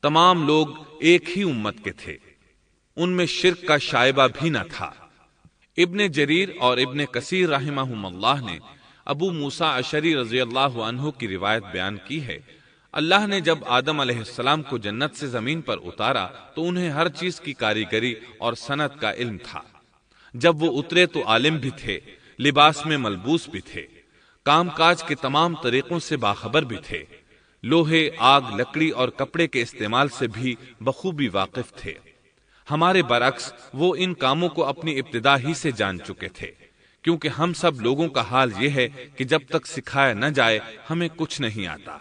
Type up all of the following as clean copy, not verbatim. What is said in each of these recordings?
تمام لوگ ایک ہی امت کے تھے، ان میں شرک کا شائبہ بھی نہ تھا۔ ابن جریر اور ابن کثیر رحمہم اللہ نے ابو موسیٰ اشعری رضی اللہ عنہ کی روایت بیان کی ہے، اللہ نے جب آدم علیہ السلام کو جنت سے زمین پر اتارا تو انہیں ہر چیز کی کاریگری اور صنعت کا علم تھا۔ جب وہ اترے تو عالم بھی تھے، لباس میں ملبوس بھی تھے، کام کاج کے تمام طریقوں سے باخبر بھی تھے، لوہے، آگ، لکڑی اور کپڑے کے استعمال سے بھی بخوبی واقف تھے۔ ہمارے برعکس وہ ان کاموں کو اپنی ابتدا ہی سے جان چکے تھے، کیونکہ ہم سب لوگوں کا حال یہ ہے کہ جب تک سکھایا نہ جائے ہمیں کچھ نہیں آتا۔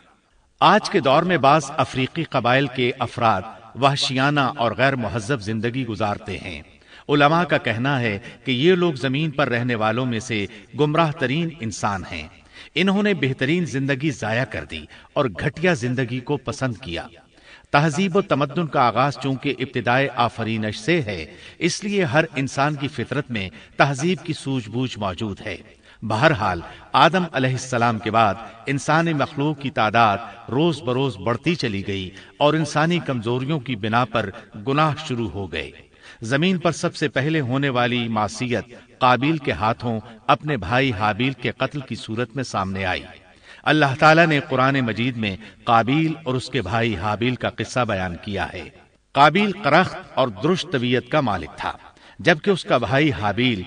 آج کے دور میں بعض افریقی قبائل کے افراد وحشیانہ اور غیر مہذب زندگی گزارتے ہیں۔ علماء کا کہنا ہے کہ یہ لوگ زمین پر رہنے والوں میں سے گمراہ ترین انسان ہیں۔ انہوں نے بہترین زندگی ضائع کر دی اور گھٹیا زندگی کو پسند کیا۔ تہذیب و تمدن کا آغاز چونکہ ابتدائے آفرینش سے ہے، اس لیے ہر انسان کی فطرت میں تہذیب کی سوجھ بوجھ موجود ہے۔ بہرحال آدم علیہ السلام کے بعد انسانی مخلوق کی تعداد روز بروز بڑھتی چلی گئی اور انسانی کمزوریوں کی بنا پر گناہ شروع ہو گئے۔ زمین پر سب سے پہلے ہونے والی معصیت قابیل کے ہاتھوں اپنے بھائی حابیل کے قتل کی صورت میں سامنے آئی۔ اللہ تعالیٰ نے قرآن مجید میں قابیل اور اس کے بھائی حابیل کا قصہ بیان کیا ہے۔ قابیل قرخت اور درشت طبیعت کا مالک تھا، جبکہ اس کا بھائی حابیل